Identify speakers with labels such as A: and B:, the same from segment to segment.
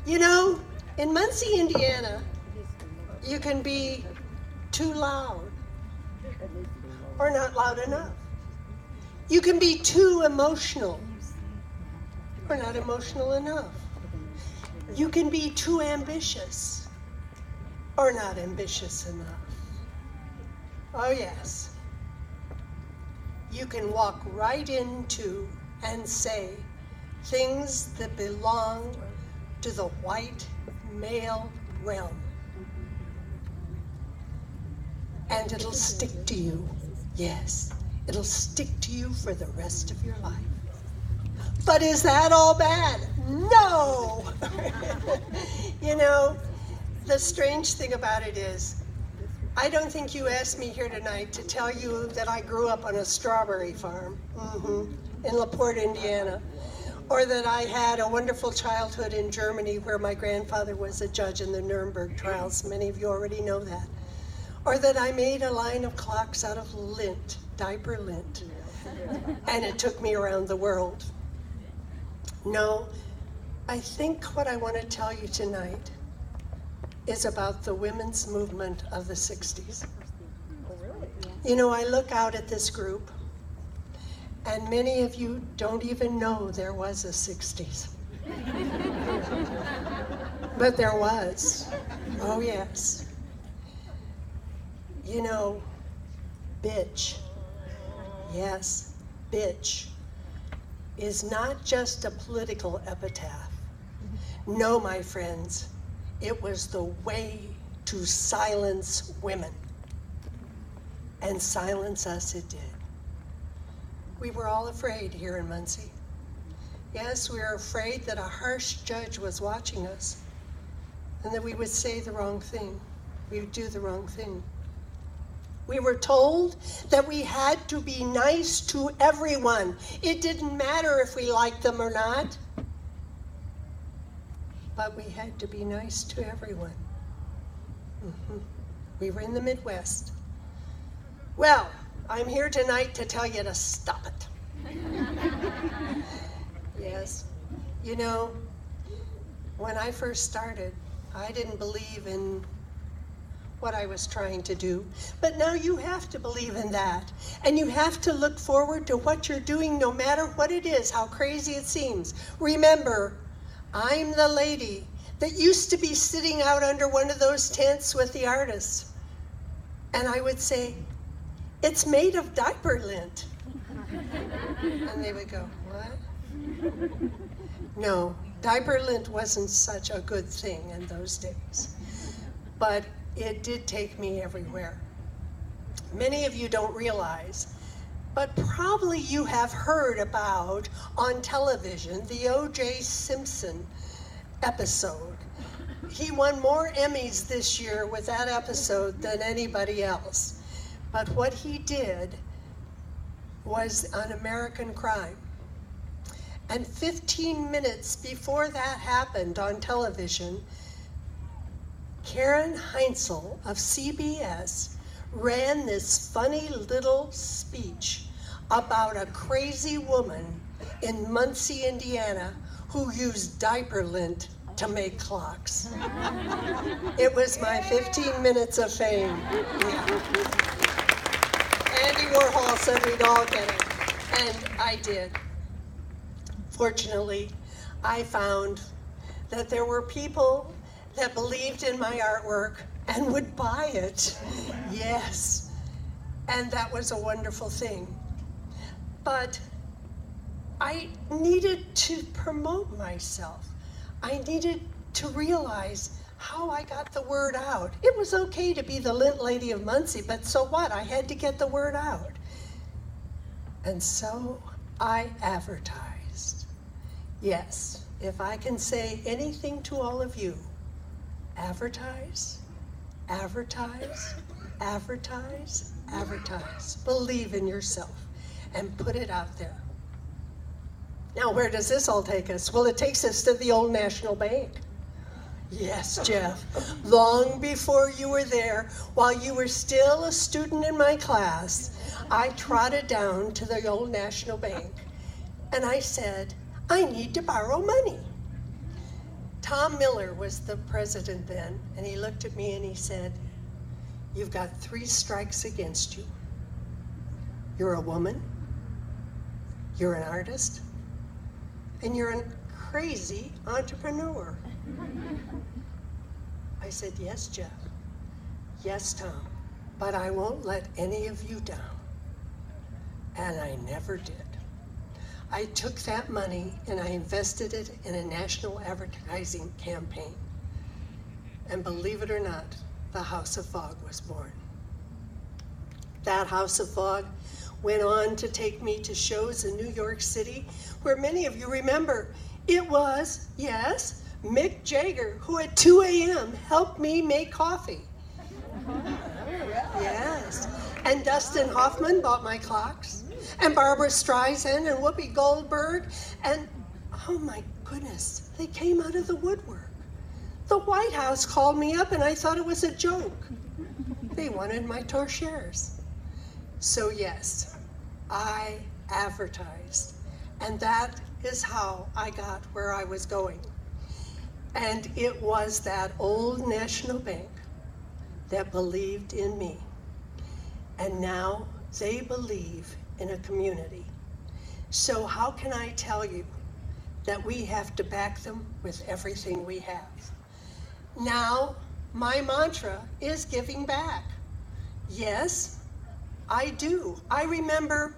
A: You know, in Muncie, Indiana, you can be too loud or not loud enough. You can be too emotional or not emotional enough. You can be too ambitious or not ambitious enough. Oh yes. You can walk right into and say things that belong to the white male realm. And it'll stick to you. Yes, it'll stick to you for the rest of your life. But is that all bad? No! You know, the strange thing about it is, I don't think you asked me here tonight to tell you that I grew up on a strawberry farm in LaPorte, Indiana, or that I had a wonderful childhood in Germany where my grandfather was a judge in the Nuremberg trials. Many of you already know that. Or that I made a line of clocks out of lint, diaper lint, and it took me around the world. No, I think what I want to tell you tonight is about the women's movement of the 60s. You know, I look out at this group, and many of you don't even know there was a 60s. But there was. Oh, yes. You know, bitch, yes, bitch, is not just a political epitaph. No, my friends, it was the way to silence women. And silence us it did. We were all afraid here in Muncie. Yes, we were afraid that a harsh judge was watching us and that we would say the wrong thing. We would do the wrong thing. We were told that we had to be nice to everyone. It didn't matter if we liked them or not. But we had to be nice to everyone. We were in the Midwest. Well, I'm here tonight to tell you to stop it. Yes. You know, when I first started, I didn't believe in what I was trying to do. But now you have to believe in that. And you have to look forward to what you're doing no matter what it is, how crazy it seems. Remember, I'm the lady that used to be sitting out under one of those tents with the artists. And I would say, it's made of diaper lint. And they would go, what? No, diaper lint wasn't such a good thing in those days. But it did take me everywhere. Many of you don't realize, but probably you have heard about on television the O.J. Simpson episode. He won more Emmys this year with that episode than anybody else. But what he did was an American crime. And 15 minutes before that happened on television, Karen Heinzel of CBS ran this funny little speech about a crazy woman in Muncie, Indiana, who used diaper lint to make clocks. It was my 15 minutes of fame. Yeah. Andy Warhol said we'd all get it, and I did. Fortunately, I found that there were people that believed in my artwork and would buy it. Yes, and that was a wonderful thing. But I needed to promote myself. I needed to realize how I got the word out. It was okay to be the lint lady of Muncie, but so what? I had to get the word out. And so I advertised. Yes, if I can say anything to all of you, advertise, advertise, advertise, advertise. Believe in yourself and put it out there. Now, where does this all take us? Well, it takes us to the Old National Bank. Yes, Jeff. Long before you were there, while you were still a student in my class, I trotted down to the Old National Bank and I said, I need to borrow money. Tom Miller was the president then, and he looked at me and he said, "You've got 3 strikes against you. You're a woman, you're an artist, and you're a crazy entrepreneur." I said, "Yes, Jeff. Yes, Tom. But I won't let any of you down." And I never did. I took that money and I invested it in a national advertising campaign. And believe it or not, the House of Fog was born. That House of Fog went on to take me to shows in New York City, where many of you remember it was, yes, Mick Jagger, who at 2 a.m. helped me make coffee. Yes. And Dustin Hoffman bought my clocks. And Barbara Streisand and Whoopi Goldberg. And, oh my goodness, they came out of the woodwork. The White House called me up and I thought it was a joke. They wanted my tour shares. So yes, I advertised. And that is how I got where I was going. And it was that old National Bank that believed in me. And now they believe in a community. So how can I tell you that we have to back them with everything we have? Now, my mantra is giving back. Yes, I do. I remember,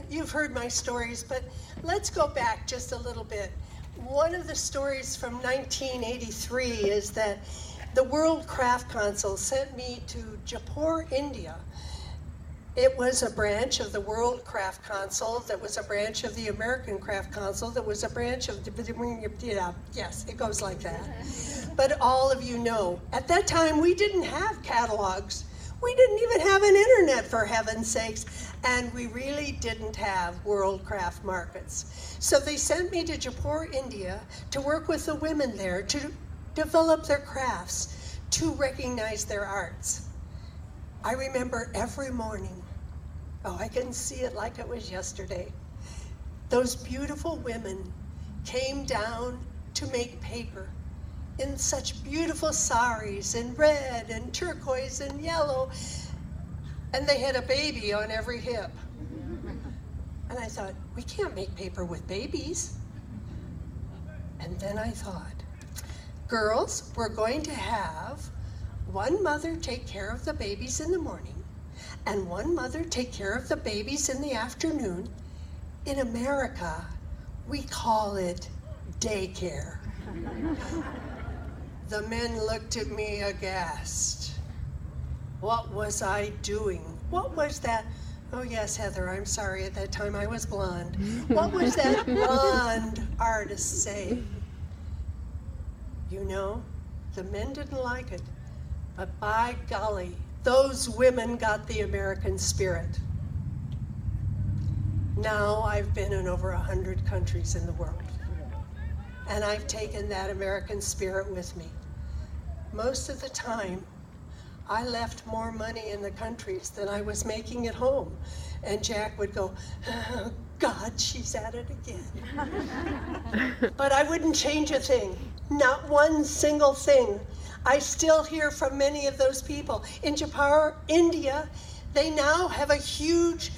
A: you've heard my stories, but let's go back just a little bit. One of the stories from 1983 is that the World Craft Council sent me to Jaipur, India. It was a branch of the World Craft Council that was a branch of the American Craft Council that was a branch of the, yes, it goes like that. But all of you know, at that time we didn't have catalogs. We didn't even have an internet, for heaven's sakes, and we really didn't have world craft markets. So they sent me to Jaipur, India to work with the women there to develop their crafts, to recognize their arts. I remember every morning, oh, I can see it like it was yesterday. Those beautiful women came down to make paper in such beautiful saris in red and turquoise and yellow, and they had a baby on every hip. And I thought, we can't make paper with babies. And then I thought, girls, we're going to have one mother take care of the babies in the morning, and one mother take care of the babies in the afternoon. In America, we call it daycare. The men looked at me aghast. What was I doing? What was that? Oh yes, Heather, I'm sorry, at that time I was blonde. What was that blonde artist say? You know, the men didn't like it. But by golly, those women got the American spirit. Now I've been in over 100 countries in the world, and I've taken that American spirit with me. Most of the time, I left more money in the countries than I was making at home. And Jack would go, oh, God, she's at it again. But I wouldn't change a thing, not one single thing. I still hear from many of those people. In Jaipur, India, they now have a huge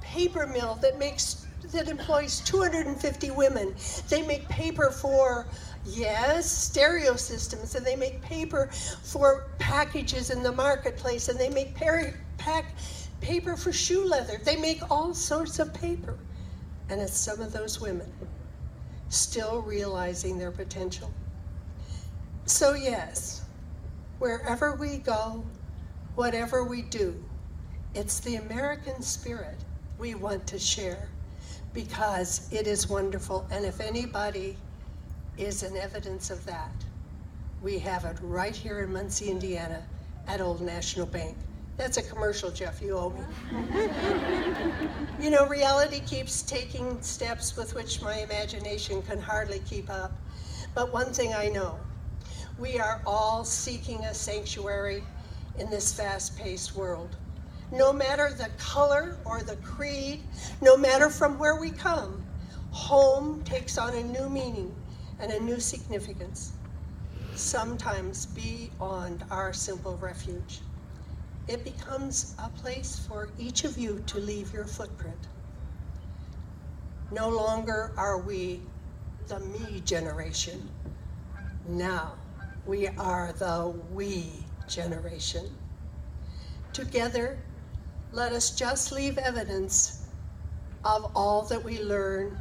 A: paper mill that employs 250 women. They make paper for, yes, stereo systems, and they make paper for packages in the marketplace, and they make paper for shoe leather. They make all sorts of paper. And it's some of those women still realizing their potential. So yes, wherever we go, whatever we do, it's the American spirit we want to share, because it is wonderful. And if anybody is an evidence of that, we have it right here in Muncie, Indiana at Old National Bank. That's a commercial, Jeff, you owe me. You know, reality keeps taking steps with which my imagination can hardly keep up. But one thing I know, we are all seeking a sanctuary in this fast-paced world. No matter the color or the creed, no matter from where we come, home takes on a new meaning. and a new significance, sometimes beyond our simple refuge. It becomes a place for each of you to leave your footprint. No longer are we the me generation. Now we are the we generation. Together, let us just leave evidence of all that we learn,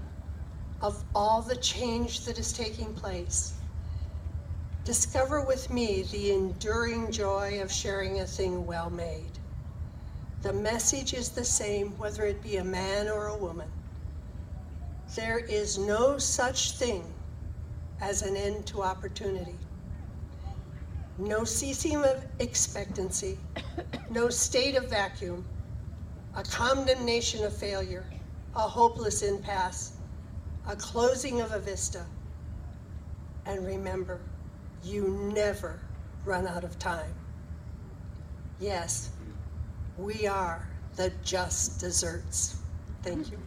A: of all the change that is taking place. Discover with me the enduring joy of sharing a thing well made. The message is the same, whether it be a man or a woman. There is no such thing as an end to opportunity. No ceasing of expectancy, no state of vacuum, a condemnation of failure, a hopeless impasse, a closing of a vista. And remember, you never run out of time. Yes, we are the just desserts. Thank you.